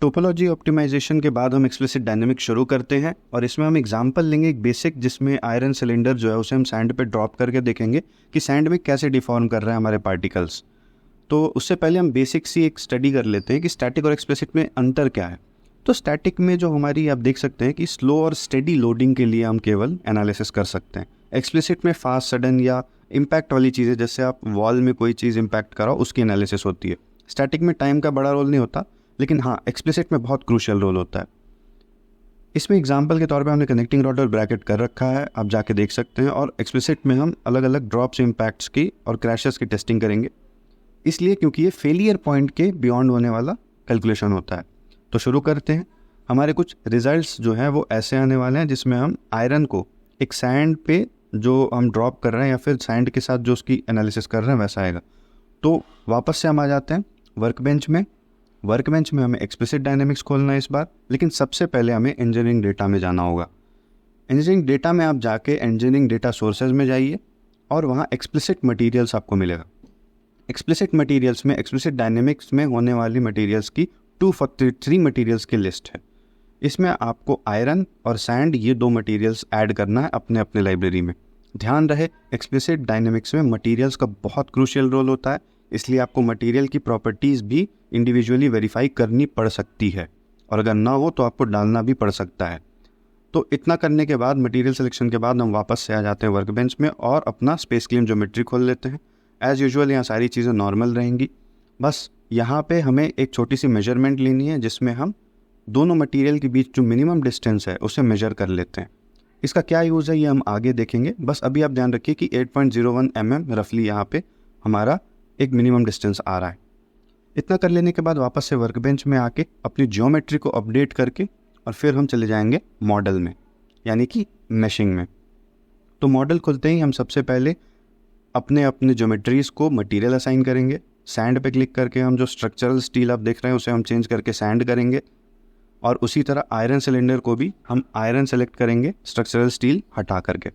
Topology optimisation के बाद हम एक्सप्लिसिट डायनेमिक शुरू करते हैं और इसमें हम एग्जांपल लेंगे एक बेसिक, जिसमें आयरन सिलेंडर जो है उसे हम सैंड पे ड्रॉप करके देखेंगे कि सैंड में कैसे डिफॉर्म कर रहे हैं हमारे पार्टिकल्स। तो उससे पहले हम बेसिक सी एक स्टडी कर लेते हैं कि स्टैटिक और एक्सप्लिसिट में अंतर क्या है। तो स्टैटिक में जो हमारी, आप देख सकते हैं कि स्लो और स्टेडी लोडिंग के लिए हम केवल एनालिसिस कर सकते हैं। एक्सप्लिसिट में फास्ट, सडन या इम्पैक्ट वाली चीज़ें, जैसे आप वॉल में कोई चीज़ इम्पैक्ट कराओ उसकी एनालिसिस होती है। स्टैटिक में टाइम का बड़ा रोल नहीं होता, लेकिन हाँ एक्सप्लिसिट में बहुत क्रूशियल रोल होता है। इसमें एग्जांपल के तौर पे हमने कनेक्टिंग रॉड और ब्रैकेट कर रखा है, आप जाके देख सकते हैं। और एक्सप्लिसिट में हम अलग अलग ड्रॉप्स, इम्पैक्ट्स की और क्रैशेस की टेस्टिंग करेंगे, इसलिए क्योंकि ये फेलियर पॉइंट के बियॉन्ड होने वाला कैलकुलेशन होता है। तो शुरू करते हैं। हमारे कुछ रिजल्ट्स जो हैं वो ऐसे आने वाले हैं, जिसमें हम आयरन को एक सैंड पे जो हम ड्रॉप कर रहे हैं या फिर सैंड के साथ जो उसकी एनालिसिस कर रहे हैं वैसा आएगा। तो वापस से हम आ जाते हैं वर्कबेंच में। वर्कबेंच में हमें एक्सप्लिसिट डायनेमिक्स खोलना है इस बार, लेकिन सबसे पहले हमें इंजीनियरिंग डेटा में जाना होगा। इंजीनियरिंग डेटा में आप जाके इंजीनियरिंग डेटा सोर्सेज में जाइए और वहाँ एक्सप्लिसिट मटेरियल्स आपको मिलेगा। एक्सप्लिसिट मटेरियल्स में एक्सप्लिसिट डायनेमिक्स में होने वाली मटेरियल्स की 243 मटेरियल्स की लिस्ट है। इसमें आपको आयरन और सैंड, ये दो मटेरियल्स ऐड करना है अपने अपने लाइब्रेरी में। ध्यान रहे एक्सप्लिसिट डायनेमिक्स में मटेरियल्स का बहुत क्रूशियल रोल होता है, इसलिए आपको मटेरियल की प्रॉपर्टीज़ भी इंडिविजुअली वेरीफाई करनी पड़ सकती है, और अगर ना हो तो आपको डालना भी पड़ सकता है। तो इतना करने के बाद, मटेरियल सिलेक्शन के बाद, हम वापस से आ जाते हैं वर्कबेंच में और अपना स्पेस क्लेम ज्योमेट्री खोल लेते हैं। एज़ यूजुअल यहाँ सारी चीज़ें नॉर्मल रहेंगी, बस यहाँ पे हमें एक छोटी सी मेजरमेंट लेनी है, जिसमें हम दोनों मटेरियल के बीच जो मिनिमम डिस्टेंस है उसे मेजर कर लेते हैं। इसका क्या यूज़ है ये हम आगे देखेंगे, बस अभी आप ध्यान रखिए कि 8.01 mm रफली यहाँ पे हमारा एक मिनिमम डिस्टेंस आ रहा है। इतना कर लेने के बाद वापस से वर्कबेंच में आके अपनी ज्योमेट्री को अपडेट करके और फिर हम चले जाएंगे मॉडल में, यानी कि मैशिंग में। तो मॉडल खुलते ही हम सबसे पहले अपने अपने ज्योमेट्रीज़ को मटेरियल असाइन करेंगे। सैंड पे क्लिक करके हम जो स्ट्रक्चरल स्टील आप देख रहे हैं उसे हम चेंज करके सैंड करेंगे, और उसी तरह आयरन सिलेंडर को भी हम आयरन सेलेक्ट करेंगे स्ट्रक्चरल स्टील हटा करके।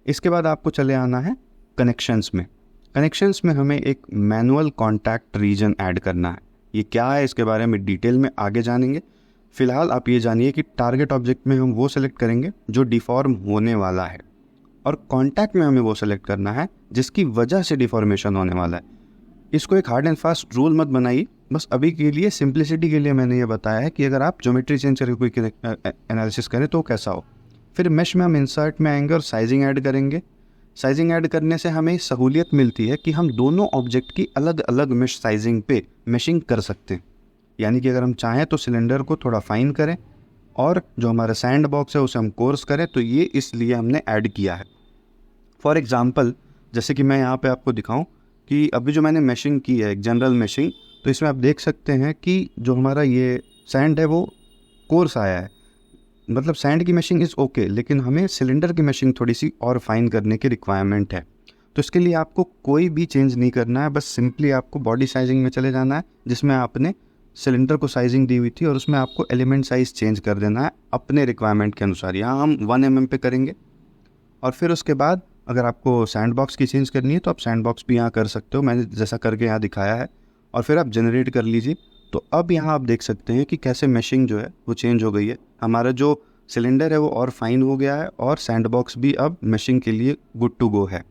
इसके बाद आपको चले आना है कनेक्शंस में। कनेक्शंस में हमें एक मैनुअल कॉन्टैक्ट रीजन ऐड करना है। ये क्या है इसके बारे में डिटेल में आगे जानेंगे। फिलहाल आप ये जानिए कि टारगेट ऑब्जेक्ट में हम वो सेलेक्ट करेंगे जो डिफॉर्म होने वाला है, और कॉन्टैक्ट में हमें वो सेलेक्ट करना है जिसकी वजह से डिफॉर्मेशन होने वाला है। इसको एक हार्ड एंड फास्ट रूल मत बनाइए, बस अभी के लिए सिंप्लिसिटी के लिए मैंने ये बताया है कि अगर आप ज्योमेट्री चेंज करके कोई एनालिसिस करें तो कैसा हो। फिर मेश में हम इंसर्ट में आएंगे और साइजिंग ऐड करेंगे। साइजिंग ऐड करने से हमें सहूलियत मिलती है कि हम दोनों ऑब्जेक्ट की अलग अलग मेश साइजिंग पे मेशिंग कर सकते हैं। यानी कि अगर हम चाहें तो सिलेंडर को थोड़ा फाइन करें और जो हमारा सैंड बॉक्स है उसे हम कोर्स करें, तो ये इसलिए हमने ऐड किया है। फॉर एग्जाम्पल, जैसे कि मैं यहाँ पे आपको दिखाऊं कि अभी जो मैंने मेशिंग की है, एक जनरल मेशिंग, तो इसमें आप देख सकते हैं कि जो हमारा ये सैंड है वो कोर्स आया है। मतलब सैंड की मेशिंग इज़ ओके, लेकिन हमें सिलेंडर की मेशिंग थोड़ी सी और फाइन करने की रिक्वायरमेंट है। तो इसके लिए आपको कोई भी चेंज नहीं करना है, बस सिंपली आपको बॉडी साइजिंग में चले जाना है, जिसमें आपने सिलेंडर को साइजिंग दी हुई थी, और उसमें आपको एलिमेंट साइज़ चेंज कर देना है अपने रिक्वायरमेंट के अनुसार। यहाँ हम 1 mm पे करेंगे, और फिर उसके बाद अगर आपको सैंड बॉक्स की चेंज करनी है तो आप सैंड बॉक्स भी यहाँ कर सकते हो, मैंने जैसा करके यहाँ दिखाया है, और फिर आप जनरेट कर लीजिए। तो अब यहाँ आप देख सकते हैं कि कैसे मेशिंग जो है वो चेंज हो गई है। हमारा जो सिलेंडर है वो और फाइन हो गया है, और सैंड बॉक्स भी अब मेशिंग के लिए गुड टू गो है।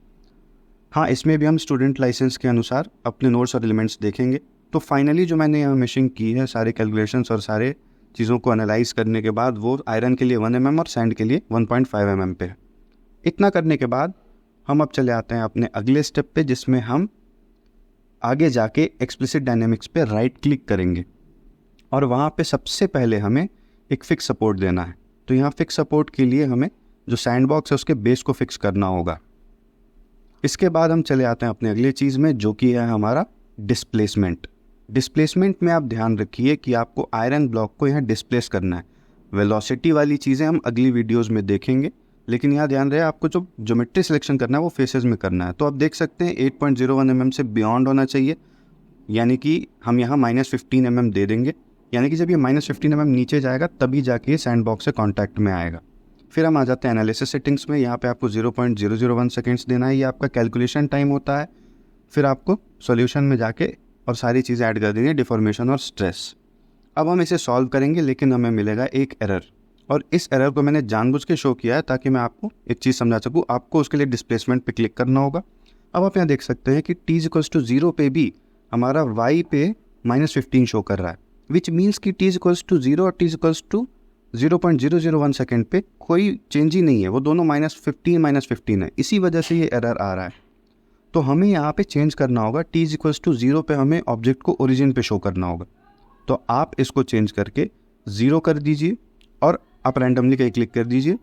हाँ, इसमें भी हम स्टूडेंट लाइसेंस के अनुसार अपने नोट्स और एलिमेंट्स देखेंगे। तो फाइनली जो मैंने यहाँ मेशिंग की है, सारे कैलकुलेशंस और सारे चीज़ों को एनालाइज करने के बाद, वो आयरन के लिए 1 mm और सैंड के लिए 1.5 mm पे है। इतना करने के बाद हम अब चले आते हैं अपने अगले स्टेप पे, जिसमें हम आगे जाके एक्सप्लिसिट डायनेमिक्स पे राइट क्लिक करेंगे, और वहाँ पे सबसे पहले हमें एक फिक्स सपोर्ट देना है। तो यहाँ फिक्स सपोर्ट के लिए हमें जो सैंड बॉक्स है उसके बेस को फिक्स करना होगा। इसके बाद हम चले आते हैं अपने अगले चीज़ में, जो कि है हमारा डिस्प्लेसमेंट। डिस्प्लेसमेंट में आप ध्यान रखिए कि आपको आयरन ब्लॉक को यहाँ डिस्प्लेस करना है। वेलोसिटी वाली चीज़ें हम अगली वीडियोस में देखेंगे, लेकिन यहाँ ध्यान रहे आपको जो ज्योमेट्री सिलेक्शन करना है वो फेसेस में करना है। तो आप देख सकते हैं 8.01 mm से बियॉन्ड होना चाहिए, यानी कि हम यहाँ -15 mm दे देंगे। यानी कि जब ये -15 mm नीचे जाएगा तभी जाके ये सैंड बॉक्स से कॉन्टैक्ट में आएगा। फिर हम आ जाते हैं एनालिसिस सेटिंग्स में। यहाँ पे आपको 0.001 सेकेंड्स देना है, ये आपका कैलकुलेशन टाइम होता है। फिर आपको सॉल्यूशन में जाके और सारी चीज़ें ऐड कर देनी है, डिफॉर्मेशन और स्ट्रेस। अब हम इसे सॉल्व करेंगे, लेकिन हमें मिलेगा एक एरर, और इस एरर को मैंने जानबूझ के शो किया है ताकि मैं आपको एक चीज़ समझा सकूँ। आपको उसके लिए डिस्प्लेसमेंट पे क्लिक करना होगा। अब आप यहाँ देख सकते हैं कि t=0 पे भी हमारा y पे -15 शो कर रहा है, विच मीन्स कि t=0 और t=0.001 सेकेंड पे कोई चेंज ही नहीं है, वो दोनों -15 है। इसी वजह से ये एरर आ रहा है। तो हमें यहाँ पे चेंज करना होगा, t=0 पे हमें ऑब्जेक्ट को ओरिजिन पे शो करना होगा। तो आप इसको चेंज करके 0 कर दीजिए और आप रैंडमली कहीं क्लिक कर दीजिए,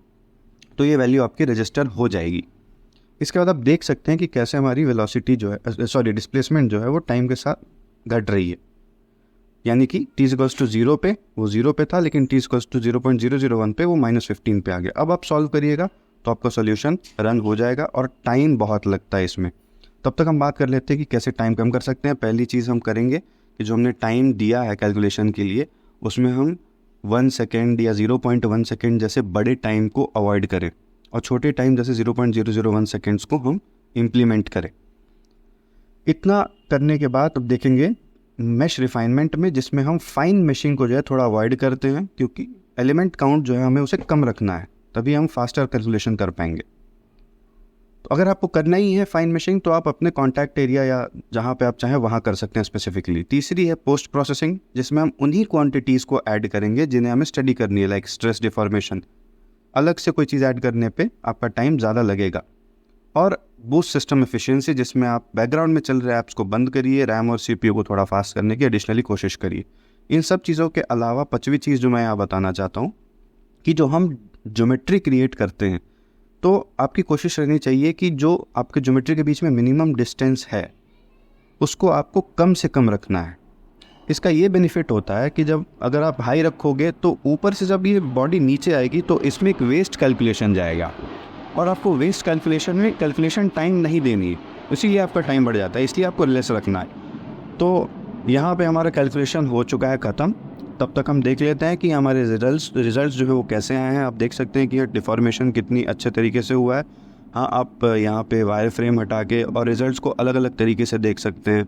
तो ये वैल्यू आपकी रजिस्टर हो जाएगी। इसके बाद आप देख सकते हैं कि कैसे हमारी वेलोसिटी जो है, डिस्प्लेसमेंट जो है वो टाइम के साथ घट रही है। यानी कि t=0 पे वो 0 पे था, लेकिन t=0.001 पे वो -15 पे आ गया। अब आप सॉल्व करिएगा तो आपका सोल्यूशन रन हो जाएगा, और टाइम बहुत लगता है इसमें। तब तक हम बात कर लेते हैं कि कैसे टाइम कम कर सकते हैं। पहली चीज़ हम करेंगे कि जो हमने टाइम दिया है कैलकुलेशन के लिए, उसमें हम 1 सेकेंड या 0.1 सेकेंड जैसे बड़े टाइम को अवॉइड करें, और छोटे टाइम जैसे 0.001 सेकेंड्स को हम इम्प्लीमेंट करें। इतना करने के बाद अब देखेंगे मैश रिफाइनमेंट में, जिसमें हम फाइन मैशिंग को जो है थोड़ा अवॉइड करते हैं, क्योंकि एलिमेंट काउंट जो है हमें उसे कम रखना है, तभी हम फास्टर कैलकुलेशन कर पाएंगे। तो अगर आपको करना ही है फाइन मैशिंग, तो आप अपने कॉन्टैक्ट एरिया या जहाँ पे आप चाहें वहाँ कर सकते हैं स्पेसिफिकली। तीसरी है पोस्ट प्रोसेसिंग, जिसमें हम उन्हीं क्वांटिटीज़ को ऐड करेंगे जिन्हें हमें स्टडी करनी है, लाइक स्ट्रेस डिफॉर्मेशन। अलग से कोई चीज़ ऐड करने पे आपका टाइम ज़्यादा लगेगा। और बूस्ट सिस्टम एफिशिएंसी, जिसमें आप बैकग्राउंड में चल रहे ऐप्स को बंद करिए, रैम और सीपीयू को थोड़ा फास्ट करने की एडिशनली कोशिश करिए। इन सब चीज़ों के अलावा पांचवी चीज़ जो मैं यहाँ बताना चाहता हूँ कि जो हम ज्योमेट्री क्रिएट करते हैं, तो आपकी कोशिश रहनी चाहिए कि जो आपके ज्योमेट्री के बीच में मिनिमम डिस्टेंस है उसको आपको कम से कम रखना है। इसका ये बेनिफिट होता है कि जब अगर आप हाई रखोगे तो ऊपर से जब ये बॉडी नीचे आएगी तो इसमें एक वेस्ट कैलकुलेशन जाएगा, और आपको वेस्ट कैलकुलेशन में कैलकुलेशन टाइम नहीं देनी है, इसीलिए आपका टाइम बढ़ जाता है। इसलिए आपको लेस रखना है। तो यहाँ पे हमारा कैलकुलेशन हो चुका है ख़त्म। तब तक हम देख लेते हैं कि हमारे रिजल्ट्स जो है वो कैसे आए हैं। आप देख सकते हैं कि डिफॉर्मेशन कितनी अच्छे तरीके से हुआ है। हाँ, आप यहाँ पे वायर फ्रेम हटा के और रिजल्ट्स को अलग अलग तरीके से देख सकते हैं।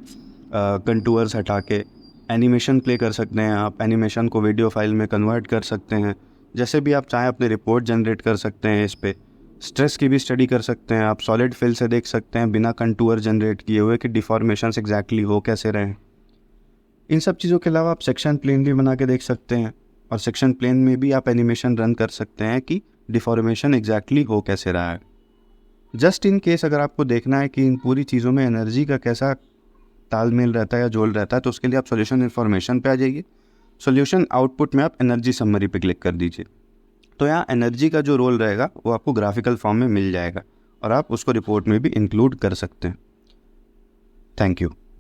कंटूर्स हटा के एनिमेशन प्ले कर सकते हैं, आप एनिमेशन को वीडियो फाइल में कन्वर्ट कर सकते हैं। जैसे भी आप चाहें अपने रिपोर्ट जनरेट कर सकते हैं। इस पर स्ट्रेस की भी स्टडी कर सकते हैं। आप सॉलिड फिल से देख सकते हैं बिना कंटूर जनरेट किए हुए कि डिफॉर्मेशंस एग्जैक्टली हो कैसे रहे। इन सब चीज़ों के अलावा आप सेक्शन प्लेन भी बना के देख सकते हैं, और सेक्शन प्लेन में भी आप एनिमेशन रन कर सकते हैं कि डिफॉर्मेशन एग्जैक्टली हो कैसे रहा है। जस्ट इन केस अगर आपको देखना है कि इन पूरी चीज़ों में एनर्जी का कैसा तालमेल रहता है या जोड़ रहता है, तो उसके लिए आप सॉल्यूशन इन्फॉर्मेशन पे आ जाइए। सॉल्यूशन आउटपुट में आप एनर्जी समरी पे क्लिक कर दीजिए। तो यहाँ एनर्जी का जो रोल रहेगा वो आपको ग्राफिकल फॉर्म में मिल जाएगा, और आप उसको रिपोर्ट में भी इंक्लूड कर सकते हैं। Thank you.